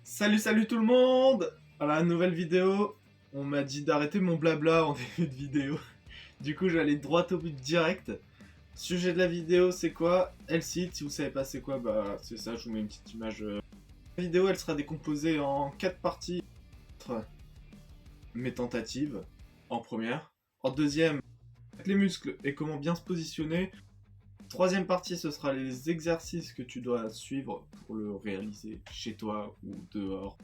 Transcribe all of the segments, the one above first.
Salut tout le monde! Voilà, nouvelle vidéo. On m'a dit d'arrêter mon blabla en début de vidéo. Du coup, j'allais droit au but direct. Sujet de la vidéo, c'est quoi? L-Seed, si vous savez pas c'est quoi, bah c'est ça, je vous mets une petite image. La vidéo, elle sera décomposée en 4 parties. Mes tentatives, en première. En deuxième, les muscles et comment bien se positionner. Troisième partie, ce sera les exercices que tu dois suivre pour le réaliser chez toi ou dehors.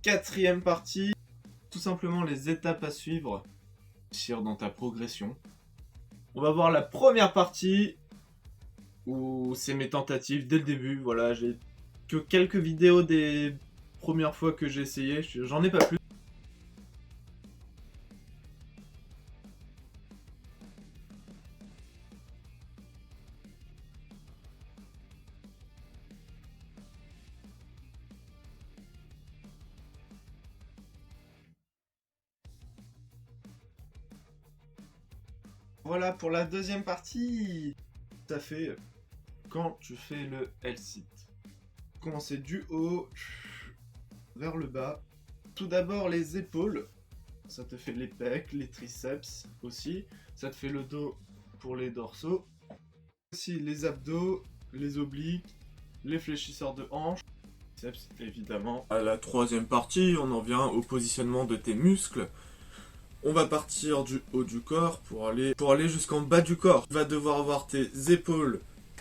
Quatrième partie, tout simplement les étapes à suivre, réussir dans ta progression. On va voir la première partie, où c'est mes tentatives dès le début. Voilà, j'ai que quelques vidéos des premières fois que j'ai essayé, j'en ai pas plus. Voilà pour la deuxième partie. Ça fait quand tu fais le L-sit. Commencer du haut vers le bas. Tout d'abord les épaules. Ça te fait les pecs, les triceps aussi. Ça te fait le dos pour les dorsaux. Aussi les abdos, les obliques, les fléchisseurs de hanches. Triceps évidemment. À la troisième partie, on en vient au positionnement de tes muscles. On va partir du haut du corps pour aller jusqu'en bas du corps. Tu vas devoir avoir tes épaules,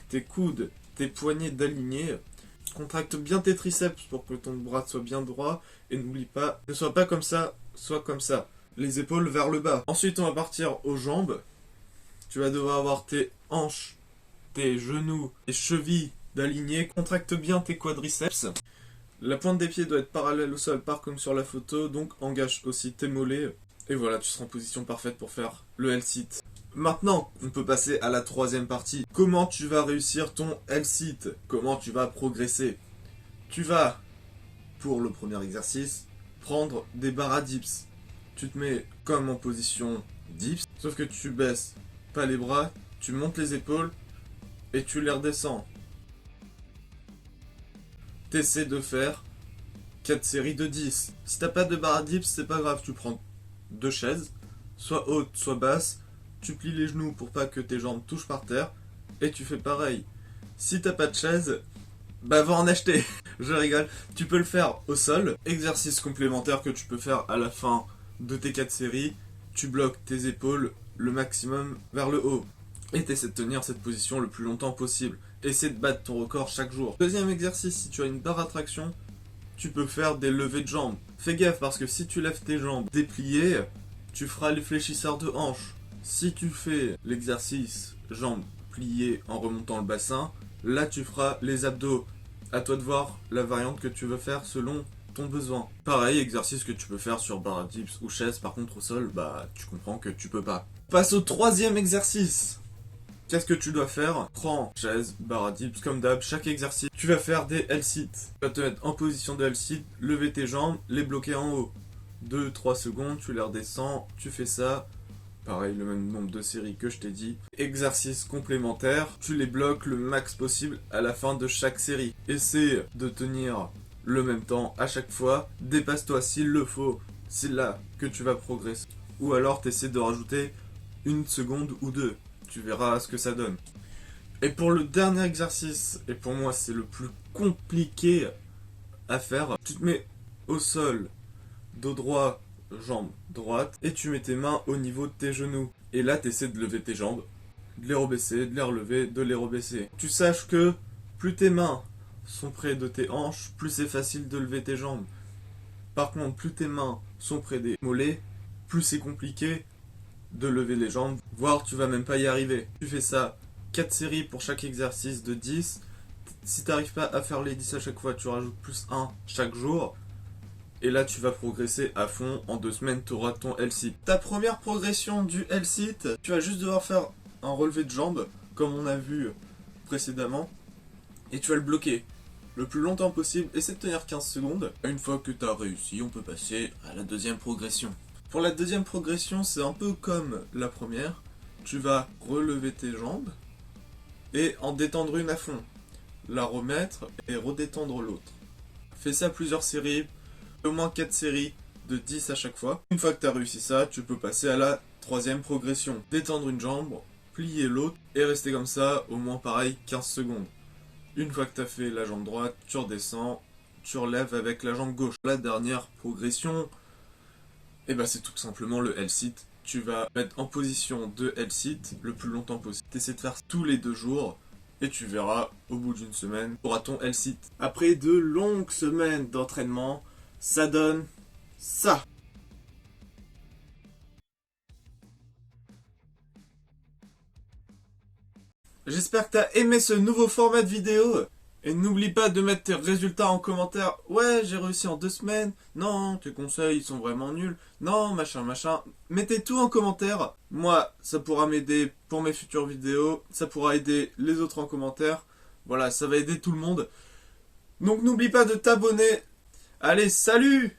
tes coudes, tes poignets d'alignés. Contracte bien tes triceps pour que ton bras soit bien droit. Et n'oublie pas, ne sois pas comme ça, sois comme ça. Les épaules vers le bas. Ensuite, on va partir aux jambes. Tu vas devoir avoir tes hanches, tes genoux, tes chevilles d'aligner. Contracte bien tes quadriceps. La pointe des pieds doit être parallèle au sol, pas comme sur la photo. Donc, engage aussi tes mollets. Et voilà, tu seras en position parfaite pour faire le L-sit. Maintenant, on peut passer à la troisième partie. Comment tu vas réussir ton L-sit? Comment tu vas progresser? Tu vas, pour le premier exercice, prendre des barres à dips. Tu te mets comme en position dips, sauf que tu baisses pas les bras, tu montes les épaules et tu les redescends. T'essaies de faire 4 séries de 10. Si t'as pas de barre à dips, c'est pas grave, tu prends 2 chaises, soit haute, soit basse, tu plies les genoux pour pas que tes jambes touchent par terre, et tu fais pareil. Si t'as pas de chaise, bah va en acheter. Je rigole. Tu peux le faire au sol. Exercice complémentaire que tu peux faire à la fin de tes 4 séries. Tu bloques tes épaules le maximum vers le haut. Et t'essaies de tenir cette position le plus longtemps possible. Essaie de battre ton record chaque jour. Deuxième exercice, si tu as une barre à traction, tu peux faire des levées de jambes. Fais gaffe parce que si tu lèves tes jambes dépliées, tu feras les fléchisseurs de hanches. Si tu fais l'exercice jambes pliées en remontant le bassin, là tu feras les abdos. À toi de voir la variante que tu veux faire selon ton besoin. Pareil, exercice que tu peux faire sur barre à dips ou chaise, par contre au sol, bah tu comprends que tu peux pas. Passe au troisième exercice. Qu'est-ce que tu dois faire? Prends chaise, barre à dips, comme d'hab, chaque exercice. Tu vas faire des L-sit. Tu vas te mettre en position de L-sit, lever tes jambes, les bloquer en haut. 2-3 secondes, tu les redescends, tu fais ça. Pareil, le même nombre de séries que je t'ai dit. Exercice complémentaire, tu les bloques le max possible à la fin de chaque série. Essaie de tenir le même temps à chaque fois. Dépasse-toi s'il le faut. C'est là que tu vas progresser. Ou alors t'essaies de rajouter 1 seconde ou 2. Tu verras ce que ça donne. Et pour le dernier exercice, et pour moi c'est le plus compliqué à faire, tu te mets au sol, dos droit, jambe droite, et tu mets tes mains au niveau de tes genoux. Et là tu essaies de lever tes jambes, de les rebaisser, de les relever, de les rebaisser. Tu saches que plus tes mains sont près de tes hanches, plus c'est facile de lever tes jambes. Par contre, plus tes mains sont près des mollets, plus c'est compliqué de lever les jambes, voire tu vas même pas y arriver. Tu fais ça 4 séries pour chaque exercice de 10. Si t'arrives pas à faire les 10 à chaque fois, tu rajoutes plus 1 chaque jour. Et là tu vas progresser à fond. En 2 semaines tu auras ton L-sit. Ta première progression du L-sit, tu vas juste devoir faire un relevé de jambes, comme on a vu précédemment. Et tu vas le bloquer le plus longtemps possible. Essaie de tenir 15 secondes. Une fois que tu as réussi, on peut passer à la deuxième progression. Pour la deuxième progression, c'est un peu comme la première. Tu vas relever tes jambes et en détendre une à fond. La remettre et redétendre l'autre. Fais ça plusieurs séries, au moins 4 séries de 10 à chaque fois. Une fois que tu as réussi ça, tu peux passer à la troisième progression. Détendre une jambe, plier l'autre et rester comme ça au moins pareil 15 secondes. Une fois que tu as fait la jambe droite, tu redescends, tu relèves avec la jambe gauche. La dernière progression, et ben c'est tout simplement le L-sit. Tu vas mettre en position de L-sit le plus longtemps possible. T'essaies de faire tous les 2 jours et tu verras au bout d'une semaine, tu auras ton L-sit. Après de longues semaines d'entraînement, ça donne ça. J'espère que t'as aimé ce nouveau format de vidéo. Et n'oublie pas de mettre tes résultats en commentaire. Ouais, j'ai réussi en 2 semaines. Non, tes conseils ils sont vraiment nuls. Non, machin, machin. Mettez tout en commentaire. Moi, ça pourra m'aider pour mes futures vidéos. Ça pourra aider les autres en commentaire. Voilà, ça va aider tout le monde. Donc n'oublie pas de t'abonner. Allez, salut!